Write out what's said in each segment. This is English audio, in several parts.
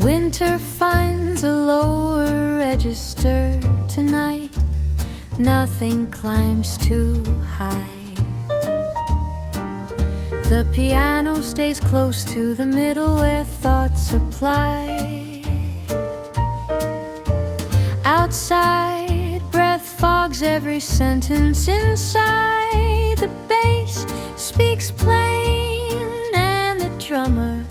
Winter finds a lower register tonight. Nothing climbs too high. The piano stays close to the middle where thoughts apply. Outside, breath fogs every sentence inside. The bass speaks plain and the drummer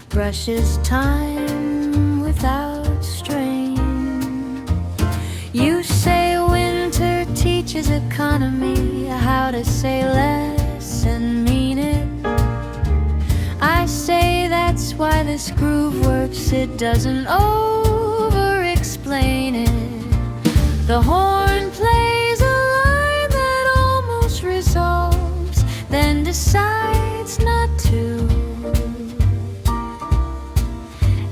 brushes time without strain. You say winter teaches economy, how to say less and mean it. I say that's why this groove works, it doesn't over-explain it. The horn plays a line that almost resolves, then decides not to.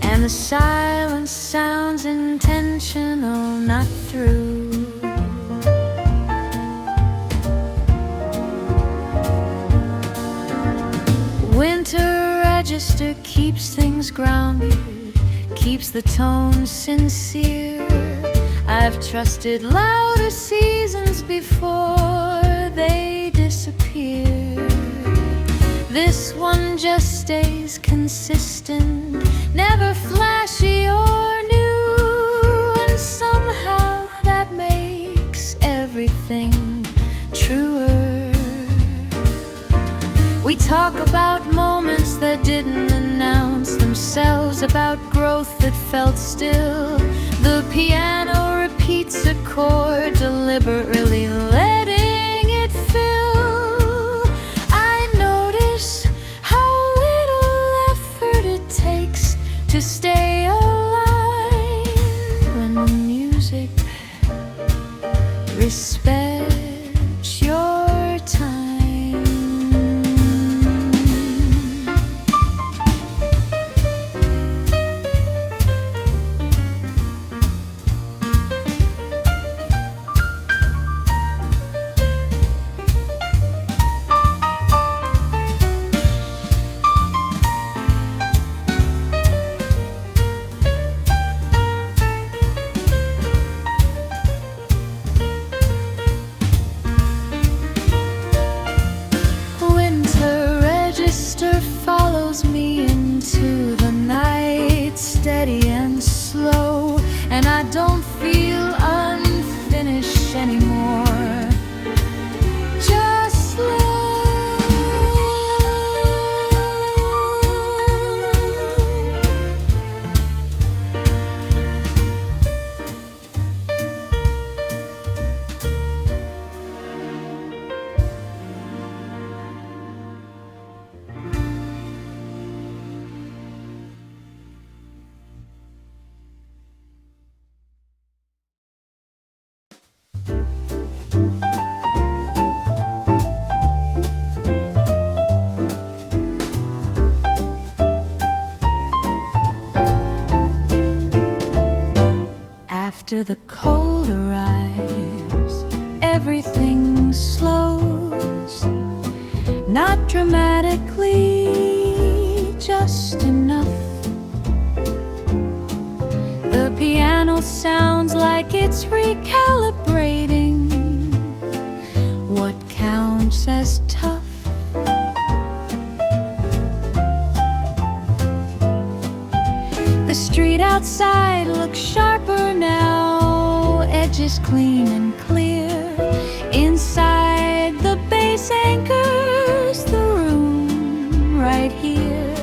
And the silence sounds intentional, not through. Winter register keeps things grounded, keeps the tone sincere. I've trusted louder seasons before they disappear. This one just stays consistent, never flashy or new, and somehow that makes everything truer. We talk about moments that didn't announce themselves, about growth that felt still. The piano repeats a chord, deliberately letting it fill. I notice how little effort it takes to stay alive when the music respects your time. Follows me into the night, steady and slow, and I don't feel unfinished anymore. Just slow. After the cold arrives, everything slows, not dramatically, just enough. The piano sounds like it's recalibrating what counts as tough. The street outside looks sharper now, edges clean and clear. Inside, the bass anchors the room right here.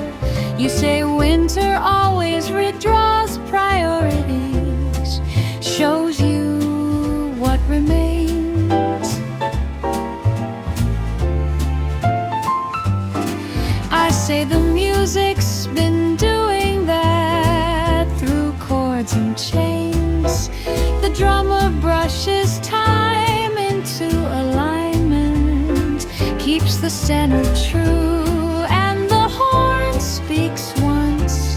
You say winter always redraws priorities, shows you what remains. I say the music's been doing that through chords and chains. The drummer brushes time into alignment, keeps the center true, and the horn speaks once,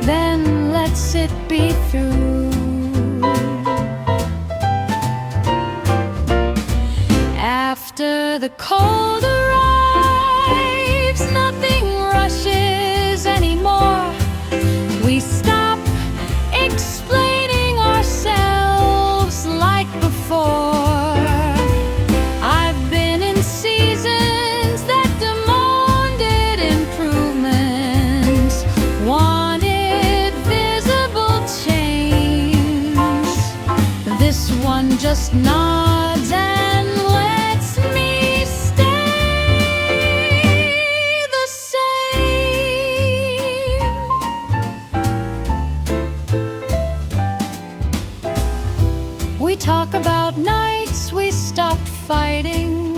then lets it be through. After the cold arrives, nothing rushes anymore. We stop fighting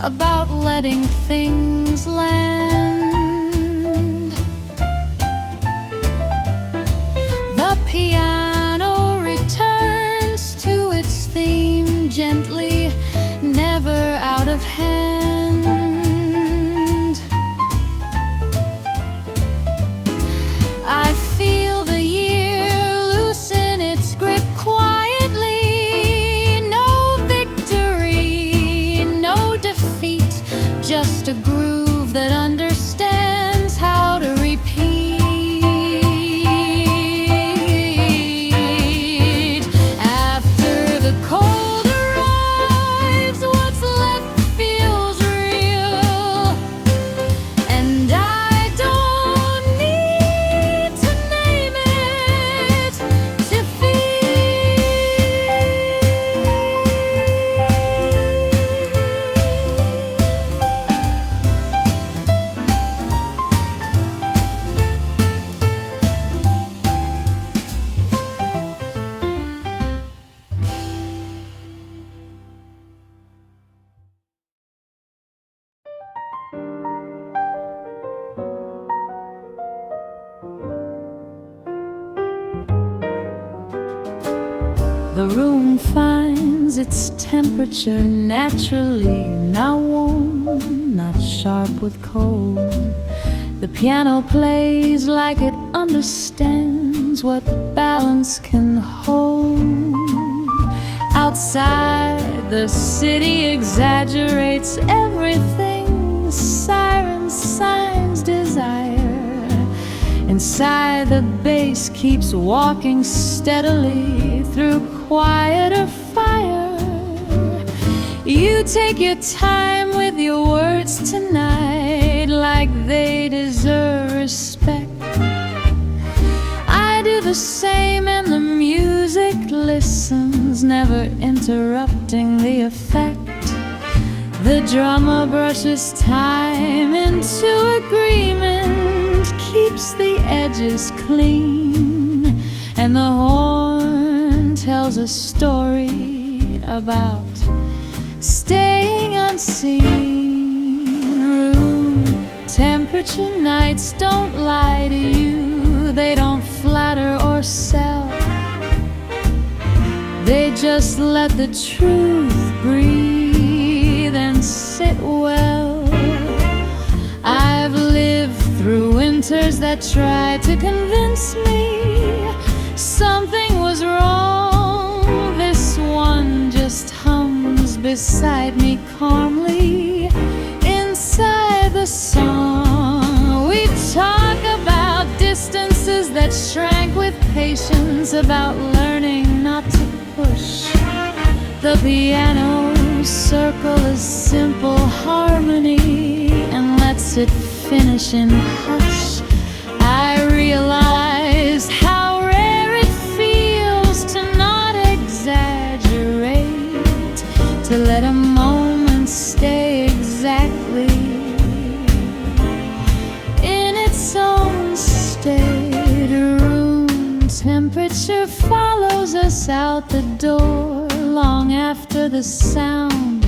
about letting things land. The piano returns to its theme gently, never out of hand. I feel the year loosen its grip quietly. No victory, no defeat, just a groove that understands how to repeat. After the cold arrives, what's left feels real, and I don't need to name it to The room finds its temperature naturally, not warm, not sharp with cold. The piano plays like it understands what balance can hold. Outside, the city exaggerates everything. Sirens, signs, desire. Inside, the bass keeps walking steadily through quieter fire. You take your time with your words tonight, like they deserve respect. I do the same, and the music listens, never interrupting the effect. The drummer brushes time into agreement, keeps the edges clean, and the horn tells a story about staying unseen. Room temperature nights don't lie to you, they don't flatter or sell. They just let the truth breathe and sit well. I've lived through winters that tried to convince me something was wrong. This one just hums beside me calmly inside the song. We talk about distances that shrank with patience, about learning not to push. The piano circles simple harmony and lets it finish in hush. I realize how rare it feels to not exaggerate, to let a moment stay exactly in its own state. Room temperature follows us out the door long after the sound,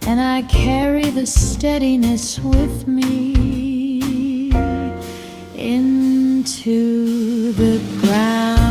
and I carry the steadiness with me into the ground.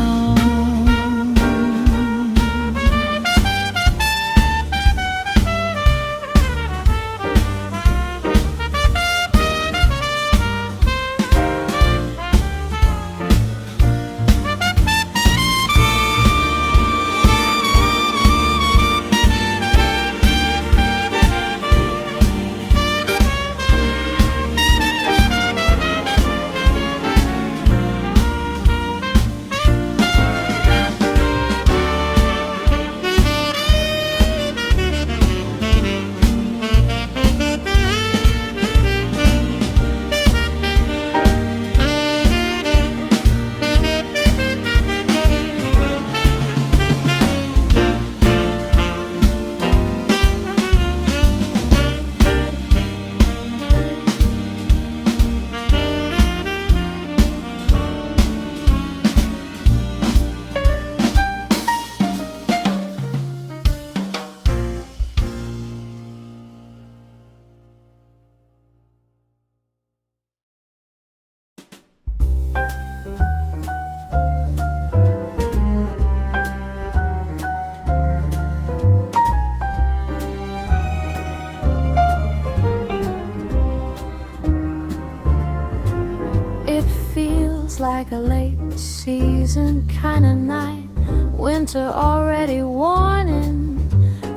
feels like a late season kind of night. Winter already warning.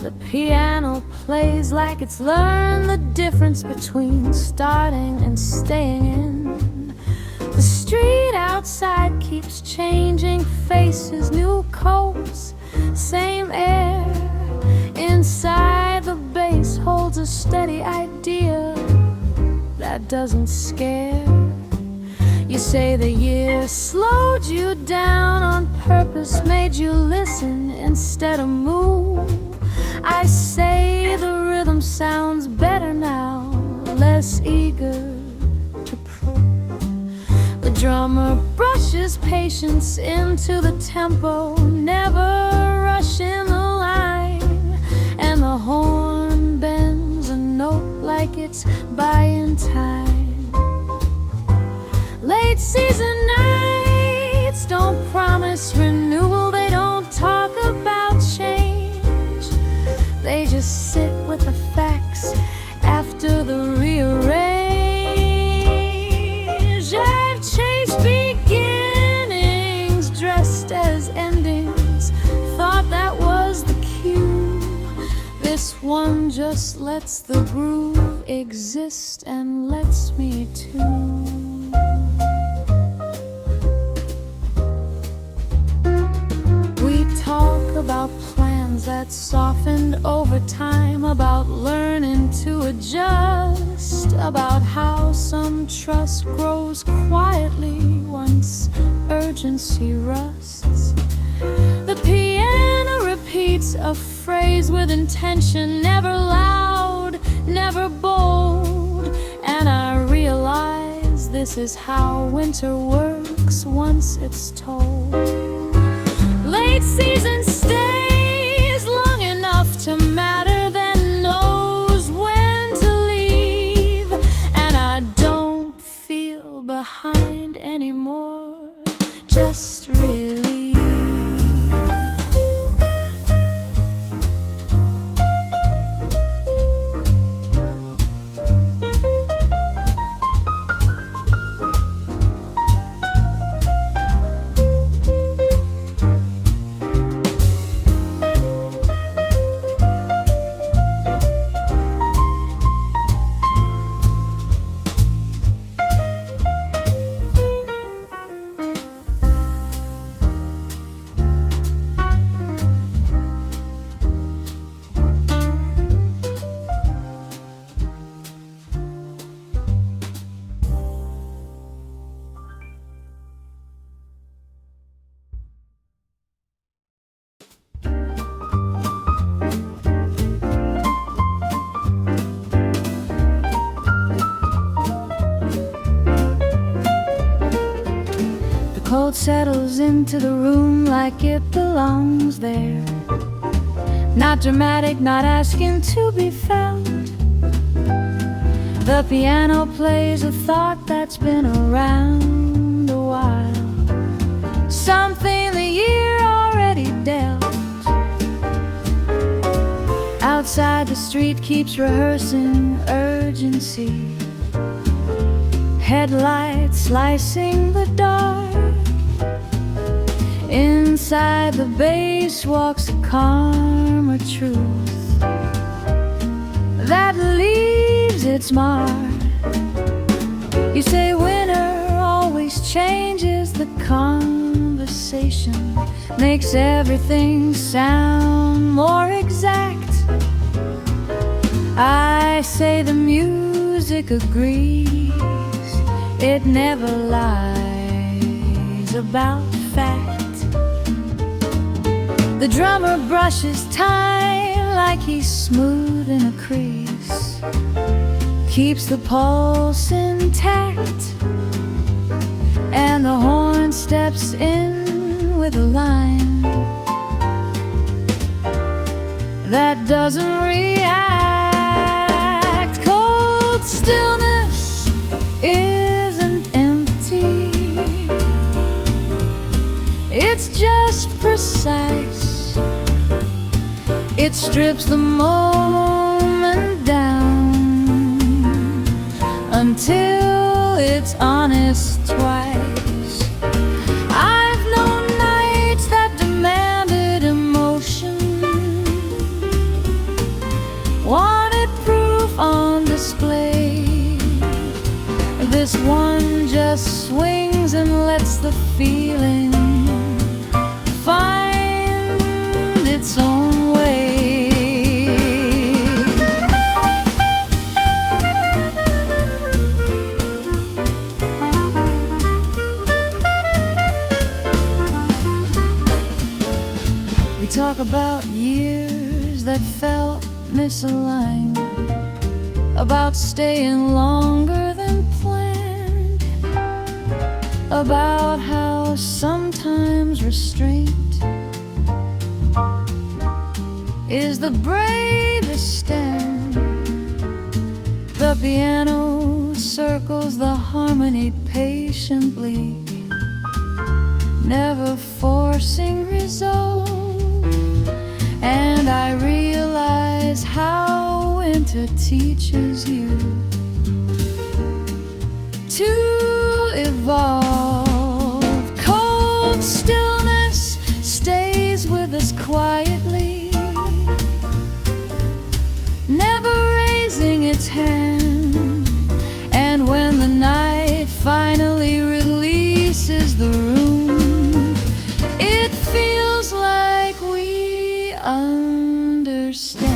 The piano plays like it's learned the difference between starting and staying in. The street outside keeps changing faces, new coats, same air. Inside the bass holds a steady idea that doesn't scare. You say the year slowed you down on purpose, made you listen instead of move. I say the rhythm sounds better now, less eager to prove. The drummer brushes patience into the tempo, never rushing the line. And the horn bends a note like it's buying time. Late season nights don't promise renewal. They don't talk about change. They just sit with the facts after the rearrange. I've chased beginnings dressed as endings, thought that was the cue. This one just lets the groove exist and lets me too. Talk about plans that softened over time, about learning to adjust, about how some trust grows quietly once urgency rusts. The piano repeats a phrase with intention, never loud, never bold. And I realize this is how winter works once it's told. Late season stays long enough to matter, then knows when to leave. And I don't feel behind anymore, just relief. Cold settles into the room like it belongs there. Not dramatic, not asking to be felt. The piano plays a thought that's been around a while, something the year already dealt. Outside the street keeps rehearsing urgency, headlights slicing the dark. Inside the bass walks a calmer truth that leaves its mark. You say winter always changes the conversation, makes everything sound more exact. I say the music agrees, it never lies about fact. The drummer brushes time like he's smoothing a crease, keeps the pulse intact, and the horn steps in with a line that doesn't react. Cold stillness isn't empty, it's just precise. It strips the moment down until it's honest twice. This one just swings and lets the feeling find its own way. We talk about years that felt misaligned, about staying longer than planned, about how sometimes restraint is the bravest stand. The piano circles the harmony patiently, never forcing result. And I realize how winter teaches you to evolve. Cold stillness stays with us quietly, never raising its hand. And when the night finally releases the room, it feels like we understand.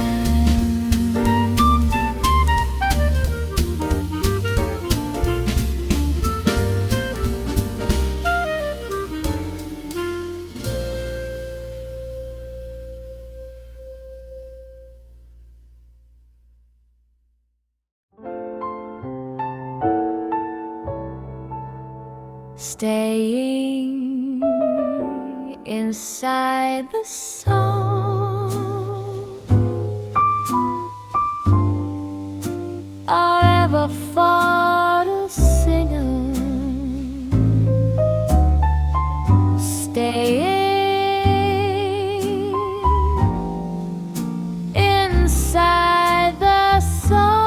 Staying inside the song, I ever thought a singer. Staying inside the song.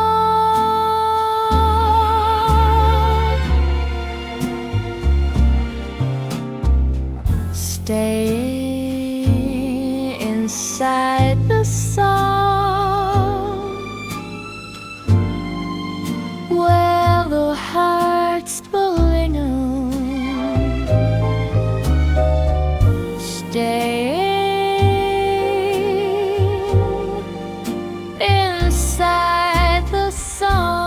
Staying inside the song, where the heart's pulling on. Staying inside the song.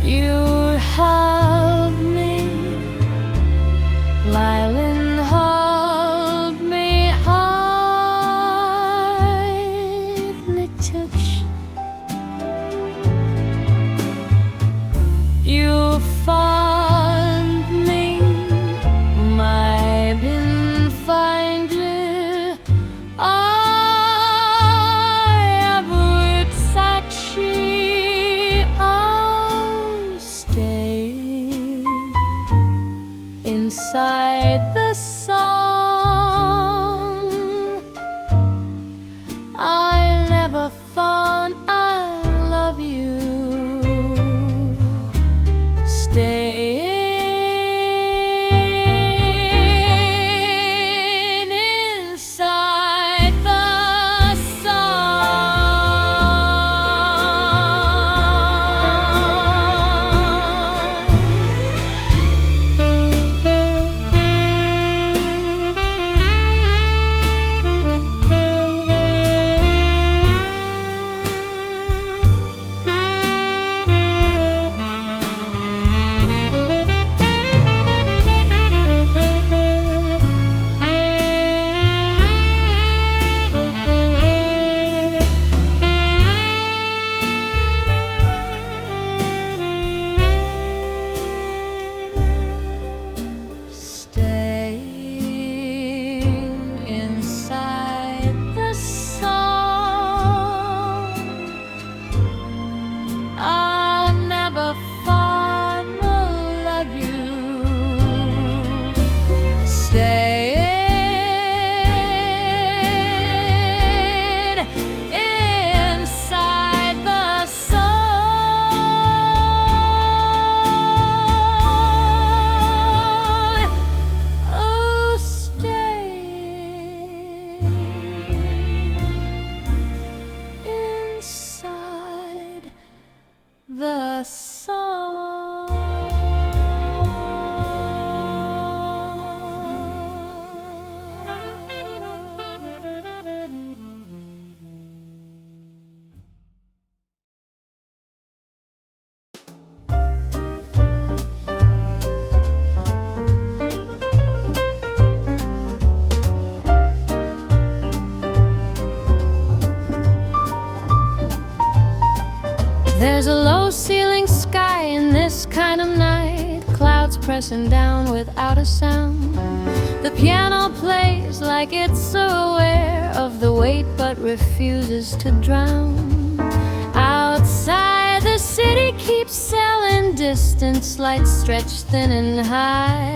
You'd hug me, Lylin, hold me, hardly touch. You fond me, my bin finder. I ever sachi. I'll stay inside the song. I never thought I'd love you. Staying inside the song. There's a low-ceiling sky in this kind of night, clouds pressing down without a sound. The piano plays like it's aware of the weight but refuses to drown. Outside, the city keeps selling distance, lights stretched thin and high.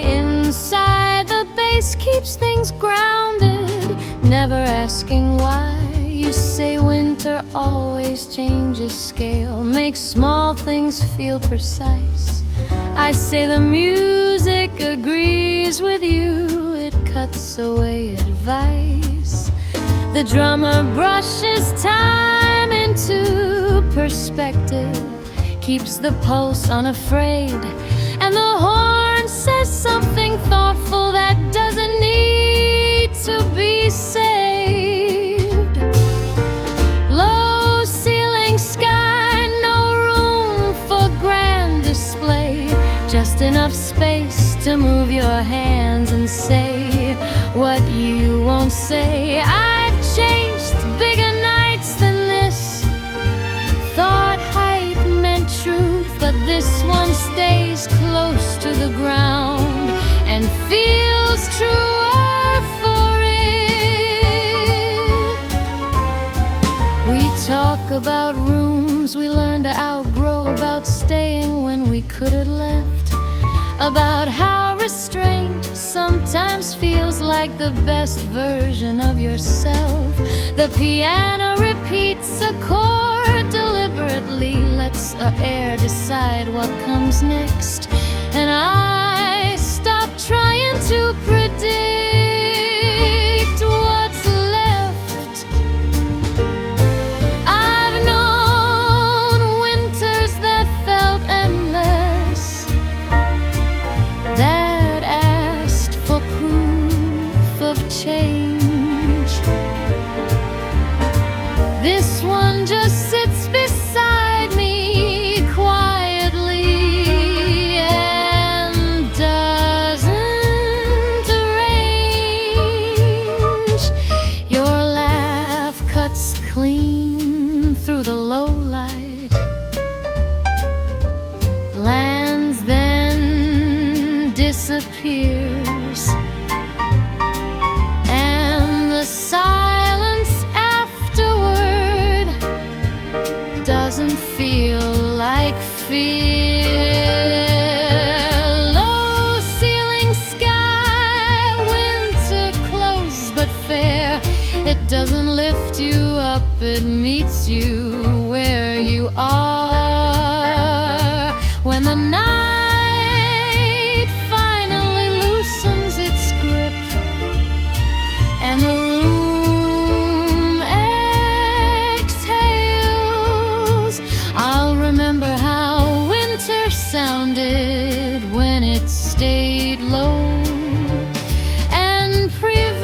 Inside, the bass keeps things grounded, never asking why. You say winter always changes scale, makes small things feel precise. I say the music agrees with you, it cuts away advice. The drummer brushes time into perspective, keeps the pulse unafraid, and the horn says something thoughtful that doesn't need to be saved. Low ceiling sky, no room for grand display, just enough space to move your hands and say what you won't say. I've chased bigger nights than this, thought height meant truth, but this one stays close to the ground and feels truer for it. We talk about rooms we learned to outgrow, about staying when we could have left, about how restraint sometimes feels like the best version of yourself. The piano repeats a chord deliberately, lets the air decide what comes next, and I stop trying to predict what's left. I've known winters that felt endless, that asked for proof of change. This one just sits beside me quietly and doesn't arrange. Your laugh cuts clean through the low light, lands then disappears, and the silence afterward doesn't feel like fear. Low ceiling sky, winter close but fair, it doesn't lift you up, it meets you where you are. When the night finally loosens its grip and the room exhales, I'll remember how winter sounded when it stayed low and prevailed.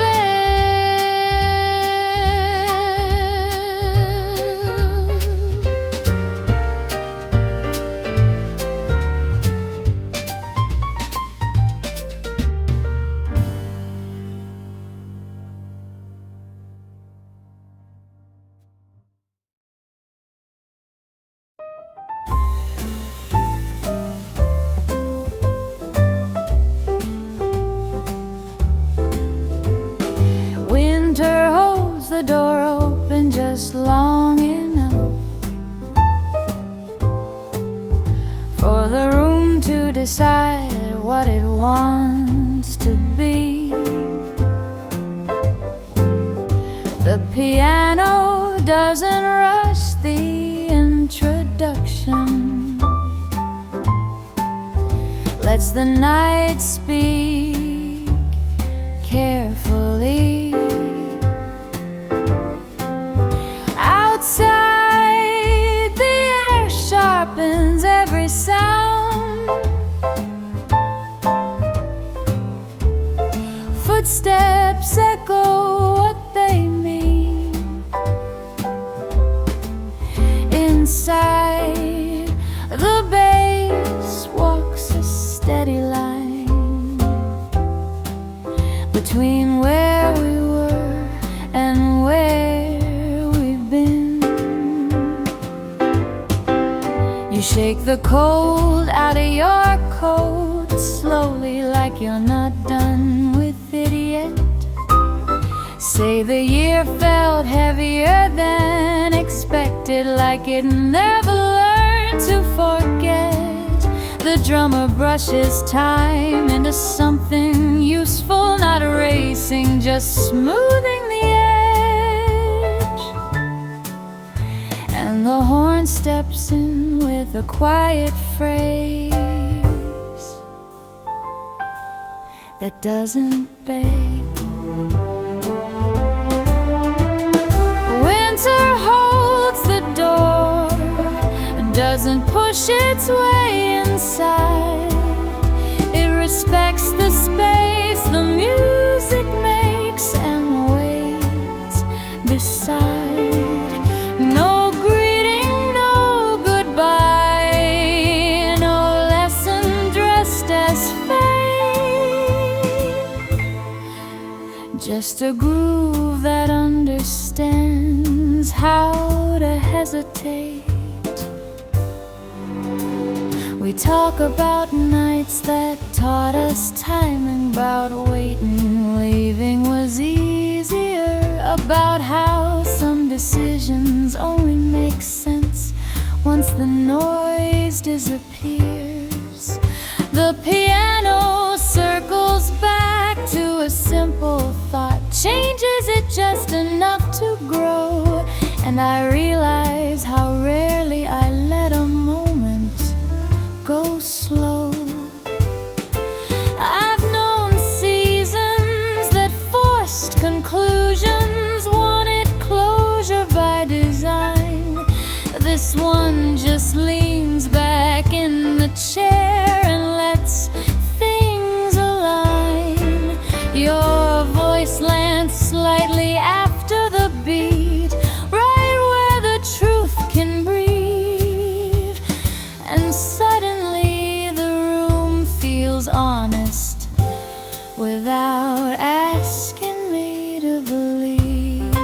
Winter holds the door open just long enough for the room to decide what it wants to be. The piano doesn't rush the introduction, lets the night speak carefully. Outside, the air sharpens every sound. Footsteps echo what they mean. Inside, the bass walks a steady line. shake the cold out of your coat slowly, like you're not done with it yet. Say the year felt heavier than expected, like it never learned to forget. The drummer brushes time into something useful, not racing, just smoothing the edge. And the horn steps in with a quiet phrase that doesn't beg. Winter holds the door and doesn't push its way inside. It respects the space the music makes and waits beside. No greeting, no goodbye, no lesson dressed as fate. Just a groove that understands how to hesitate. We talk about nights that taught us timing, about waiting, leaving was easier, about how some decisions only make sense once the noise disappears. The piano circles back to a simple thought, changes it just enough to grow. And I realize how rarely I let a moment go slow. I've known seasons that forced conclusions, wanted closure by design. This one just leans back in the chair and lets things align. Your voice lands slightly after the beat, right where the truth can breathe. And suddenly the room feels honest without asking me to believe.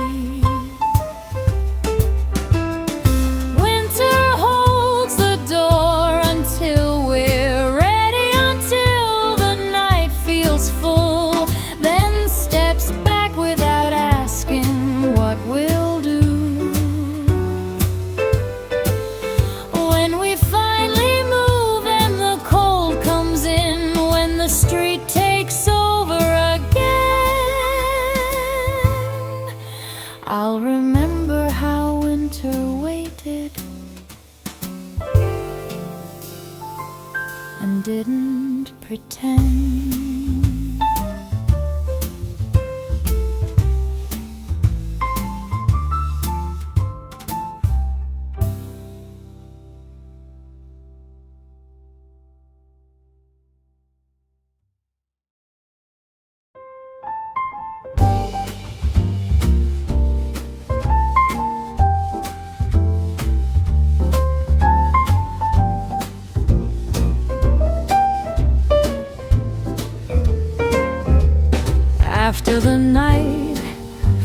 Winter holds the door until we're ready, until the night feels full, then steps back without asking what we'll do. When we finally move and the cold comes in, when the street takes over again, I'll remember how winter waited and didn't pretend. After the night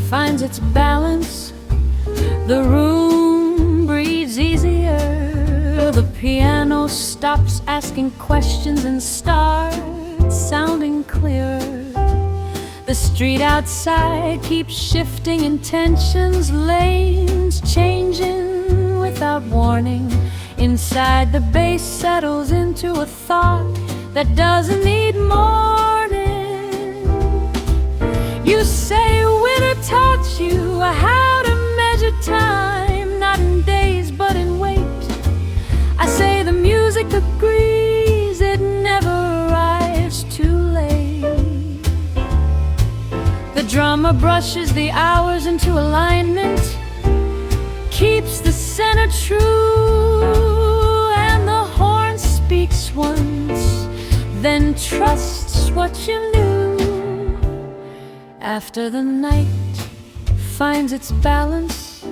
finds its balance, the room breathes easier. The piano stops asking questions and starts sounding clearer. The street outside keeps shifting intentions, lanes changing without warning. Inside, the bass settles into a thought that doesn't need mourning. You say winter taught you how to measure time, not in days but in weight. I say the music agrees, it never arrives too late. The drummer brushes the hours into alignment, keeps the center true, and the horn speaks once, then trusts what you knew. After the night finds its balance,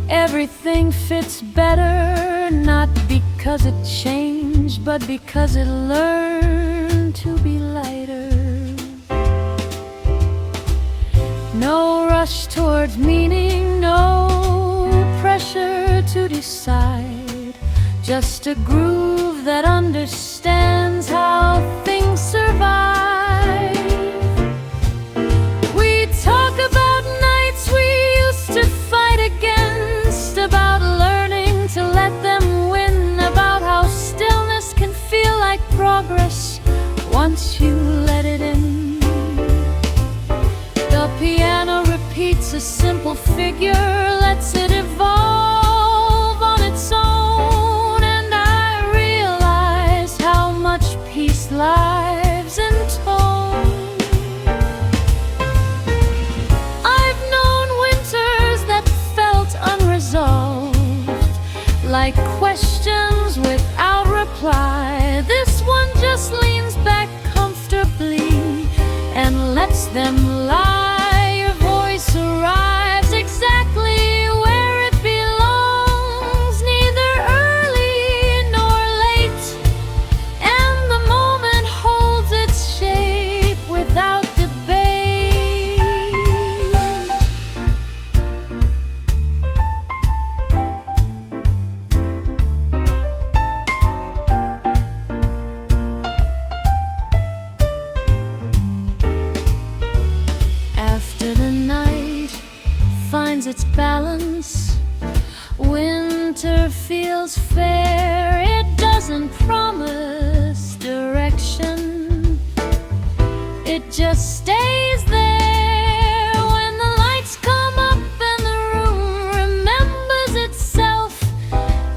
everything fits better, not because it changed, but because it learned to be lighter. No rush towards meaning, no pressure to decide, just a groove that understands how things survive. We talk about nights we used to fight against, about learning to let them win, about how stillness can feel like progress once you let it in. The piano repeats a simple figure, lets it evolve on its own, and I realized how much peace lives in tone. I've known winters that felt unresolved, like questions without reply. This one just leans back comfortably and lets them lie. Your voice arrives exactly where it belongs, neither early nor late, and the moment holds its shape without debate. After the night finds its balance, winter feels fair. It doesn't promise direction, it just stays there. When the lights come up and the room remembers itself,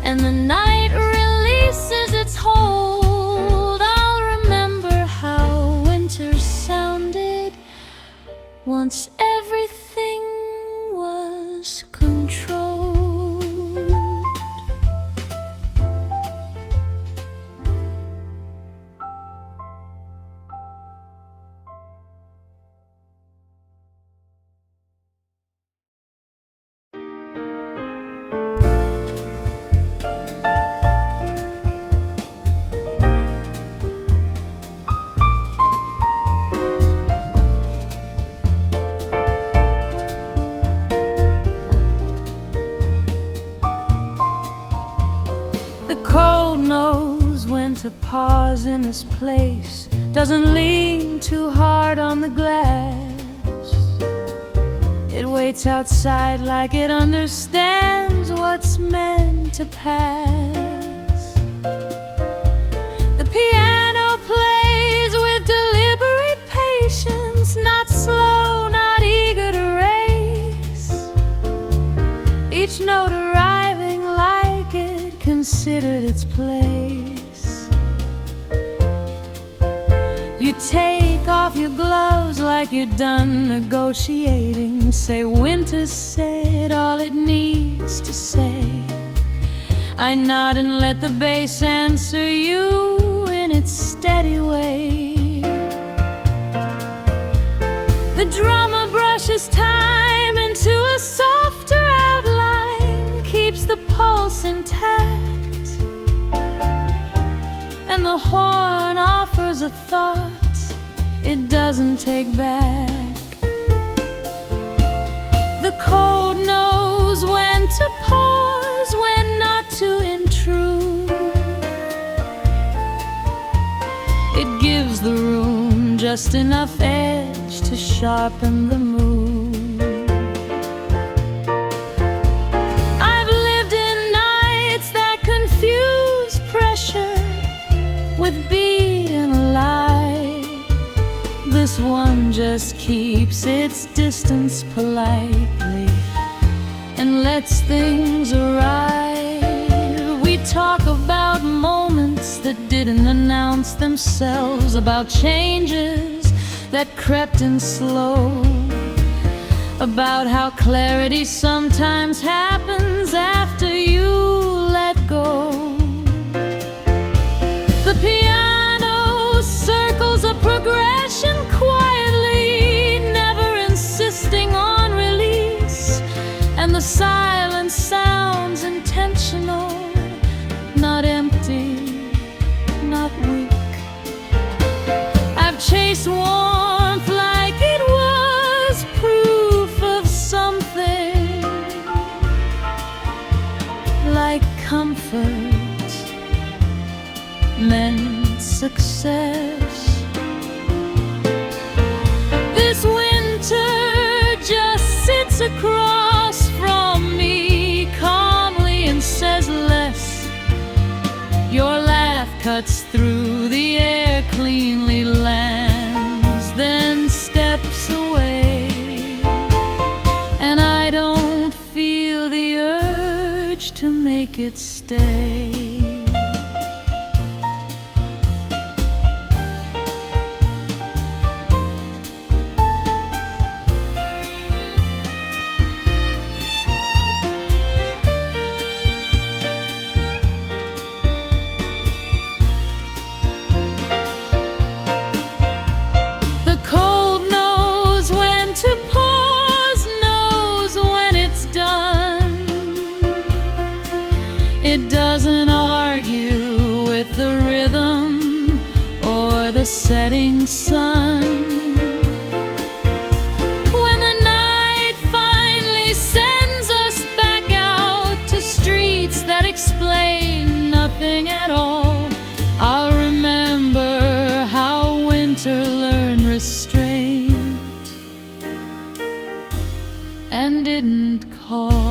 and the night releases its hold, I'll remember how winter sounded once everything was controlled. The cold knows when to pause in this place, doesn't lean too hard on the glass. It waits outside like it understands what's meant to pass. The piano plays with deliberate patience, not slow, not eager to race. Each note arriving like it considered its place. You take off your gloves like you're done negotiating. Say winter said all it needs to say. I nod and let the bass answer you in its steady way. The drummer brushes time into a softer outline, keeps the pulse intact, and the horn offers a thought it doesn't take back. The cold knows when to pause, when not to intrude. It gives the room just enough edge to sharpen the mood. I've lived in nights that confuse pressure with being alive. This one just keeps its distance politely and lets things arrive. We talk about moments that didn't announce themselves, about changes that crept in slow, about how clarity sometimes happens after you let go. The piano circles a progression quietly, never insisting on release, and the silence sounds intentional, not empty, not weak. I've chased warmth like it was proof of something, like comfort success. This winter just sits across from me calmly and says less. Your laugh cuts through the air cleanly, lands, then steps away. And I don't feel the urge to make it stay. It doesn't argue with the rhythm or the setting sun. When the night finally sends us back out to streets that explain nothing at all, I'll remember how winter learned restraint and didn't call.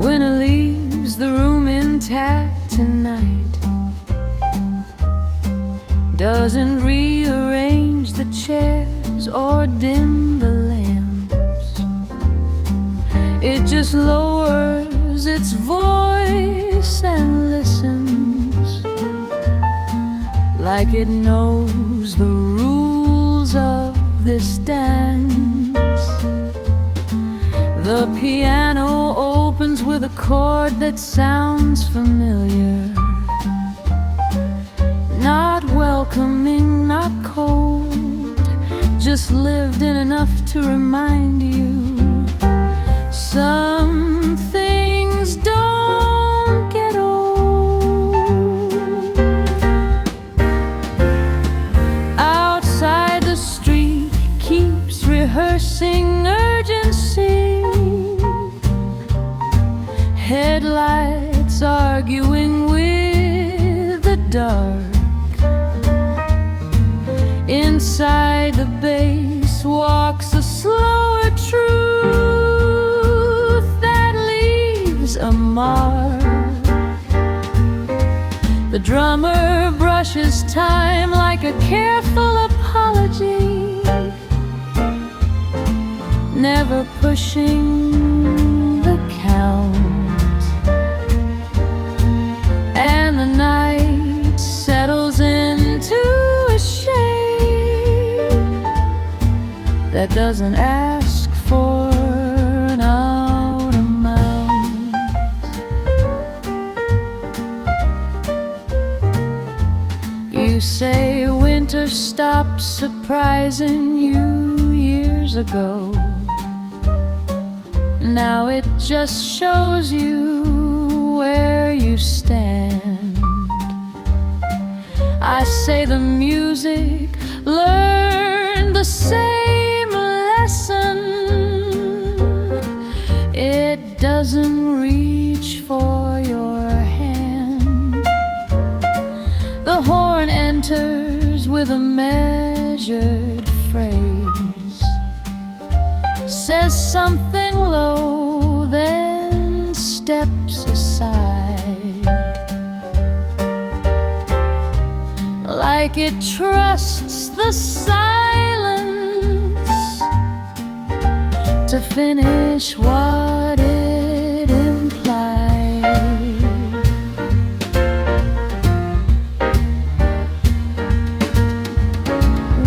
Winter leaves the room intact tonight, doesn't rearrange the chairs or dim the lamps. It just lowers its voice and listens, like it knows the rules of this dance. The piano opens with a chord that sounds familiar, not welcoming, not cold, just lived in enough to remind you some things don't get old. Outside the street keeps rehearsing urgency, headlights arguing with the dark. Inside the bass walks a slower truth that leaves a mark. The drummer brushes time like a careful apology, never pushing the count. And the night settles into a shade that doesn't ask for an out amount. You say winter stopped surprising you years ago. Now it just shows you where you stand. I say the music learned the same lesson. It doesn't reach for your hand. The horn enters with a measured phrase, says something low, then steps aside, like it trusts the silence to finish what it implied.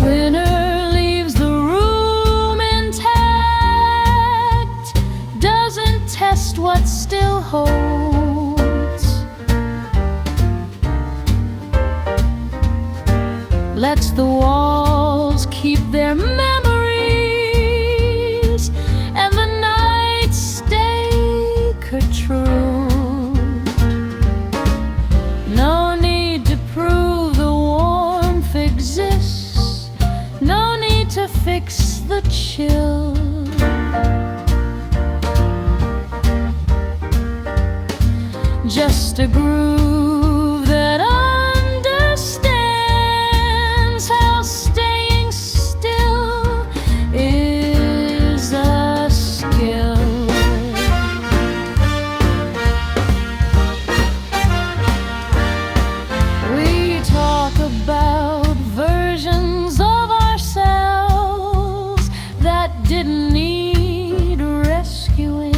Winter leaves the room intact, coats, lets the walls keep their memories, and the nights stay true. No need to prove the warmth exists, no need to fix the chill. Just a groove that understands how staying still is a skill. We talk about versions of ourselves that didn't need rescuing,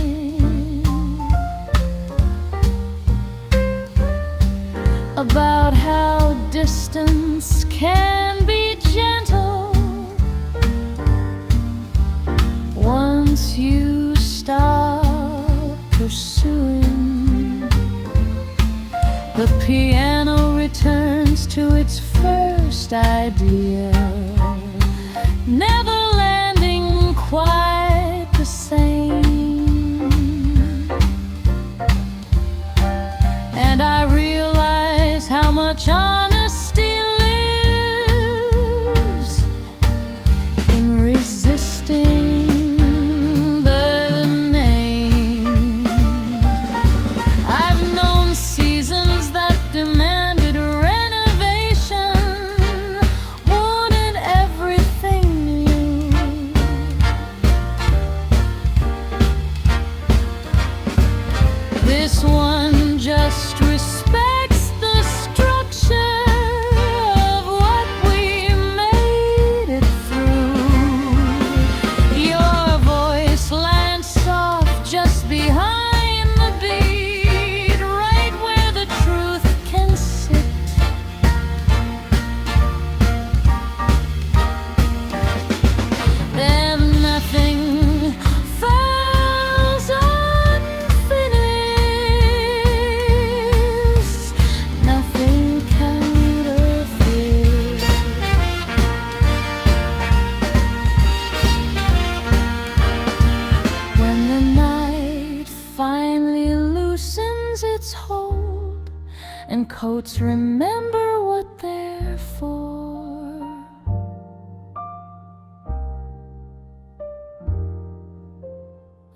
about how distance can be gentle once you stop pursuing. The piano returns to its first idea, never landing quite the same. And I realize how much honesty lives in resisting the name. I've known seasons that demanded renovation, wanted everything new. This one just respects the structure of what we made it through. Your voice lands soft just behind the beat, right where the truth can sit. Then nothing falls unfinished, nothing counterfeit. When the night finally loosens its hold and coats remember what they're for,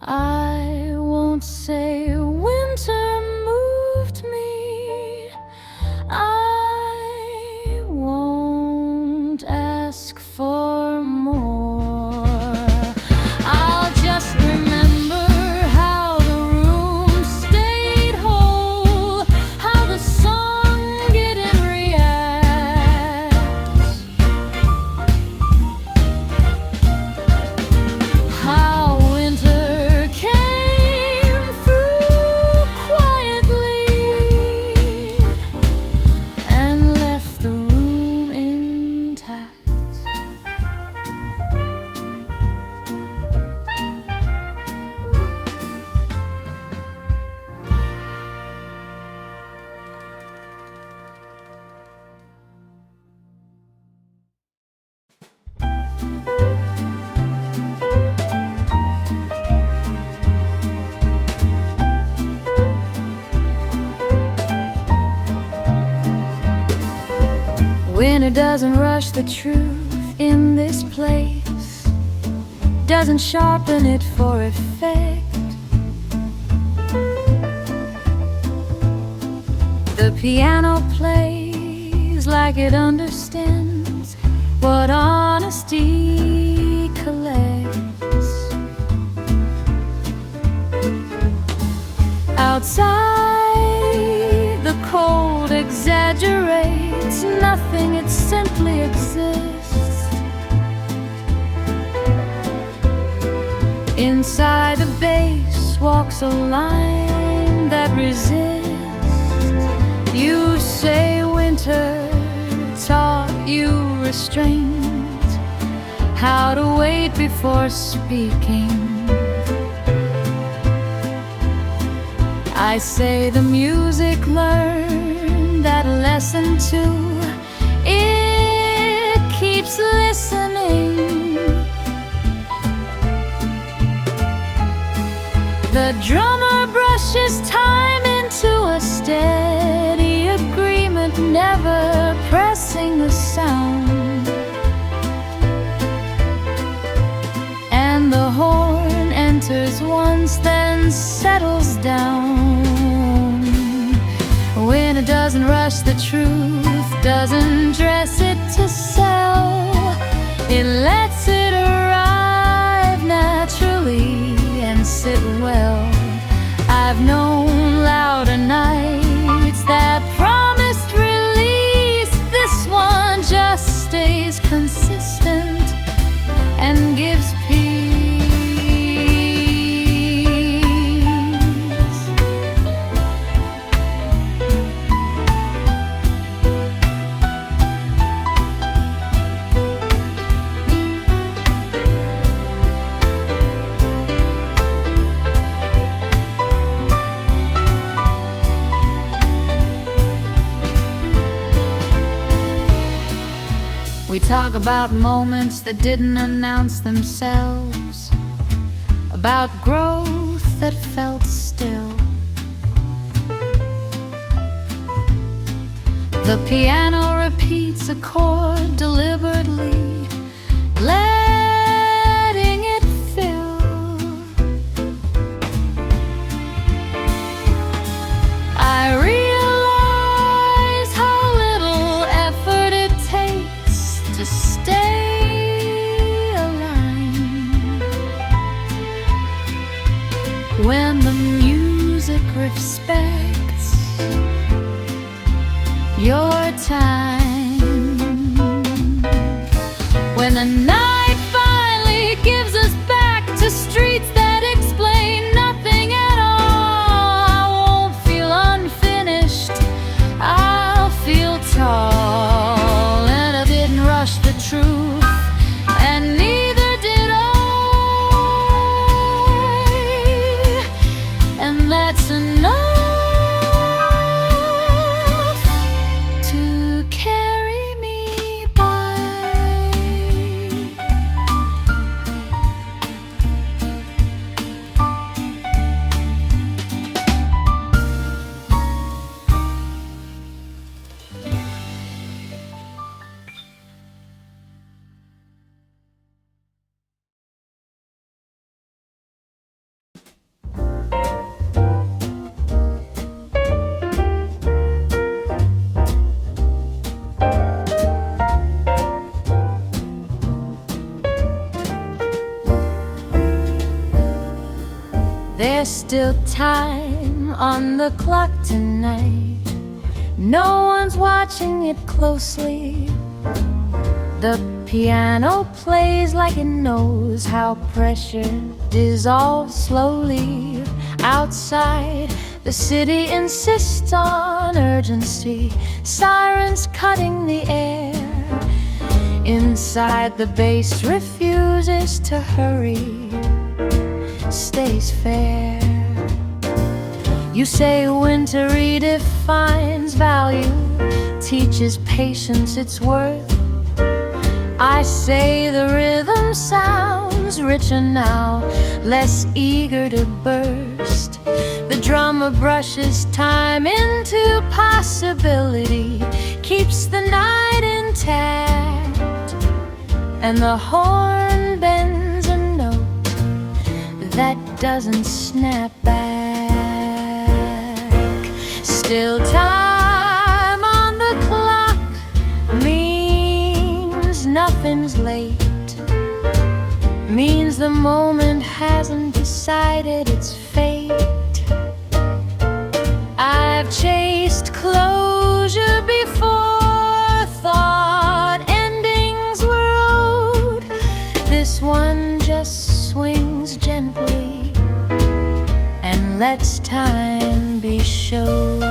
I won't say winter moved me, I won't ask for more. I'll just remember how the room stayed whole, how the song didn't react, how winter came through quietly and left the room intact. Winter doesn't rush the truth in this place, doesn't sharpen it for effect. The piano plays like it understands what honesty collects. Outside, the cold exaggerates nothing, it simply exists. Inside the bass walks a line that resists. You say winter taught you restraint, how to wait before speaking. I say the music learned that lesson too. It keeps listening. The drummer brushes time into a steady agreement, never pressing the sound. And the horn enters once, then settles down. When it doesn't rush the truth, doesn't dress it to sell, it lets it arrive naturally and sit well. I've known louder nights that promised release. This one just stays consistent and gives peace. We talk about moments that didn't announce themselves, about growth that felt still. The piano repeats a chord deliberately, letting it fill. I realize how little effort it takes to stay aligned. When the music respects your time, when the night finally gives us back to streets that explain nothing at all, I won't feel unfinished, I'll feel tall. And I didn't rush the truth, and neither did I, and that's enough to carry me by. There's still time on the clock tonight. No one's watching it closely. The piano plays like it knows how pressure dissolves slowly. Outside, the city insists on urgency, sirens cutting the air. Inside, the bass refuses to hurry, stays fair. You say winter redefines value, teaches patience its worth. I say the rhythm sounds richer now, less eager to burst. The drummer brushes time into possibility, keeps the night intact, and the horn bends a note that doesn't snap back. Still time on the clock means nothing's late, means the moment hasn't decided its fate. I've chased closure before, thought endings were owed. This one just swings gently and lets time be showed.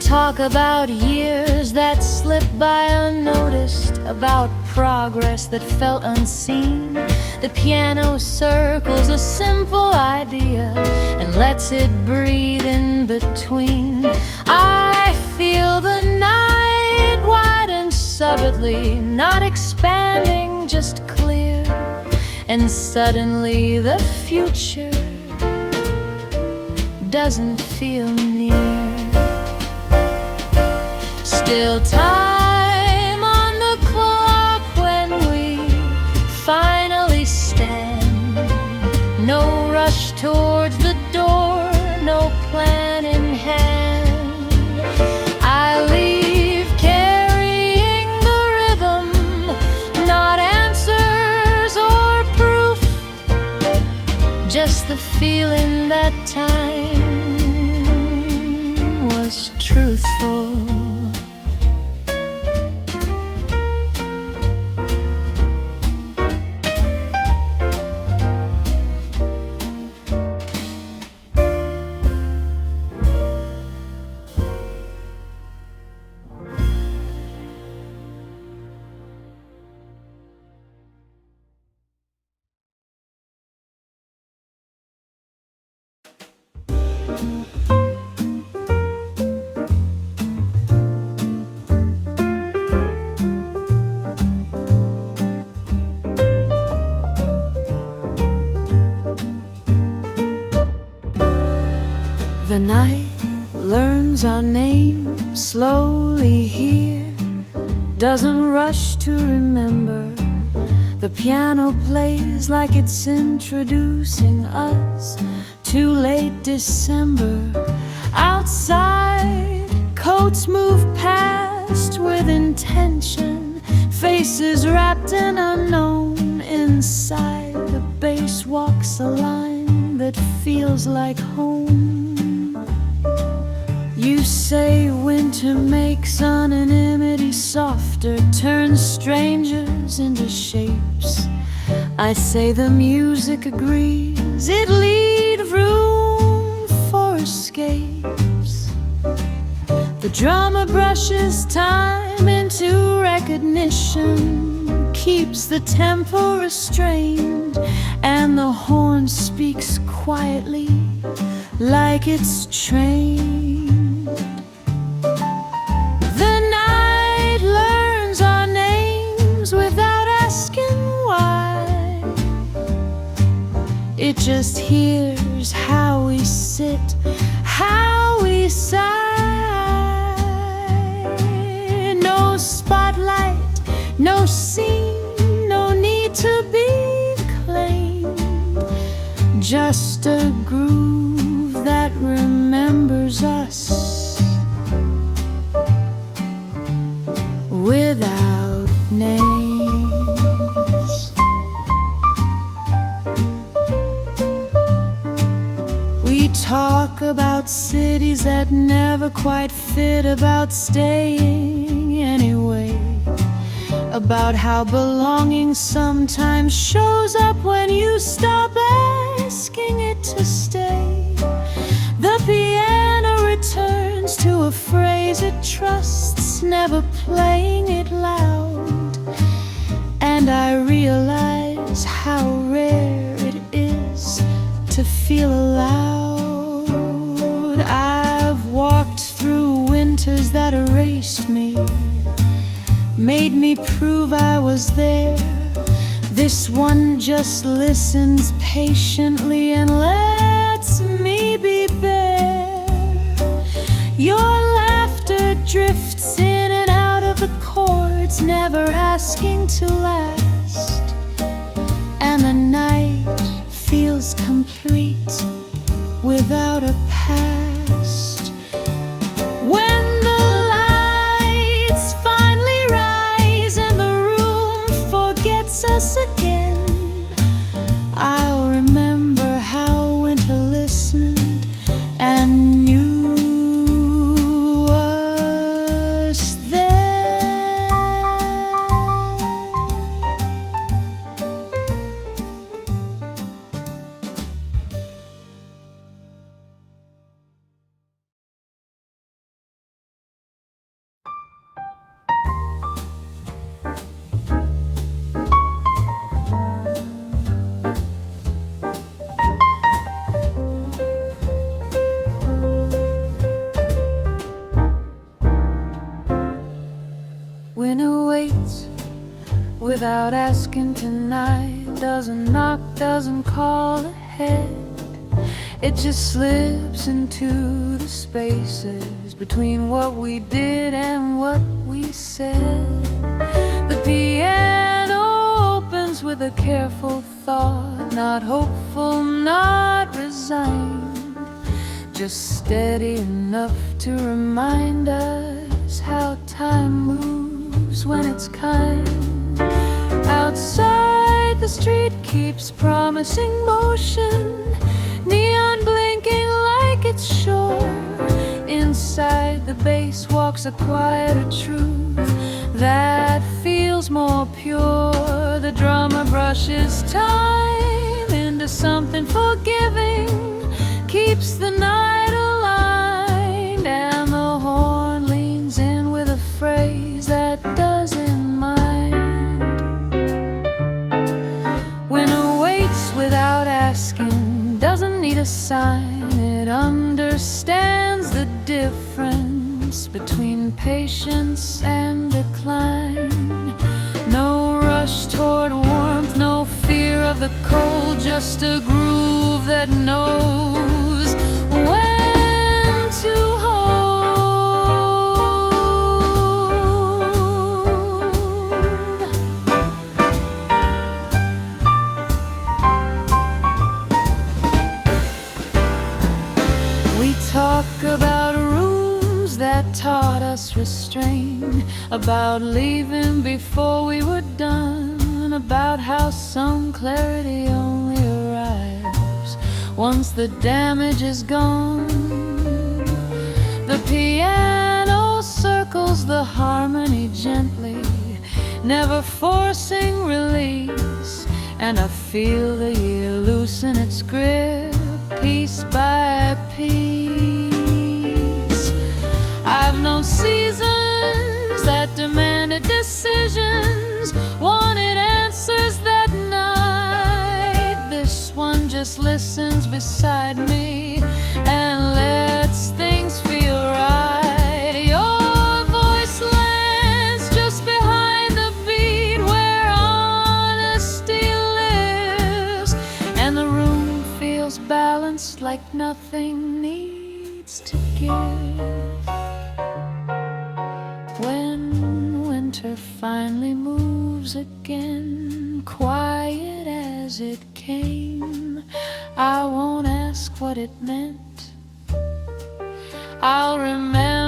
talk about years that slipped by unnoticed, about progress that felt unseen. The piano circles a simple idea and lets it breathe in between. I feel the night widen subtly, not expanding, just clear. And suddenly the future doesn't feel near. Still time on the clock when we finally stand. No rush towards the door, no plan in hand. I leave carrying the rhythm, not answers or proof, just the feeling that time was truthful. The night learns our name slowly here, doesn't rush to remember. The piano plays like it's introducing us to late December. Outside, coats move past with intention, faces wrapped in unknown. Inside, the bass walks a line that feels like home. You say winter makes anonymity softer, turns strangers into shapes. I say the music agrees, it leaves room for escapes. The drummer brushes time into recognition, keeps the tempo restrained, and the horn speaks quietly like it's trained. The night learns our names without asking why. It just hears how we sit, how we sigh. No spotlight, no scene, no need to be claimed. Just a groove that remembers us without names. We talk about cities that never quite fit, about staying anyway, about how belonging sometimes shows up when you stop asking it to stay. The piano returns to a phrase it trusts, never playing it loud. And I realize how rare it is to feel allowed. I've walked through winters that erased me, made me prove I was there. This one just listens patiently and lets me be bare. Your laughter drifts in and out of the chords, never asking to last. And the night feels complete without a past. When the lights finally rise and the room forgets us again, I'll remember how winter listened and knew us then. without asking tonight. Doesn't knock, doesn't call ahead. It just slips into the spaces between what we did and what we said. The piano opens with a careful thought, not hopeful, not resigned, just steady enough to remind us how time moves when it's kind. Outside, the street keeps promising motion, neon blinking like it's sure. Inside, the bass walks a quieter truth that feels more pure. The drummer brushes time into something forgiving, keeps the night aligned, and the horn leans in with a phrase that doesn't mind. Winter waits without asking, doesn't need a sign. It understands the difference between patience and decline. No rush toward warmth, no fear of the cold, just a groove that knows when to hold. We talk about rooms that taught us restraint, about leaving before we were done, about how some clarity only arrives once the damage is gone. The piano circles the harmony gently, never forcing release, and I feel the year loosen its grip piece by piece. I've known seasons that demanded decisions, wanted answers that night. This one just listens beside me and lets things feel right. Your voice lands just behind the beat where honesty lives, and the room feels balanced like nothing needs to give. When winter finally moves again, quiet as it came, I won't ask what it meant. I'll remember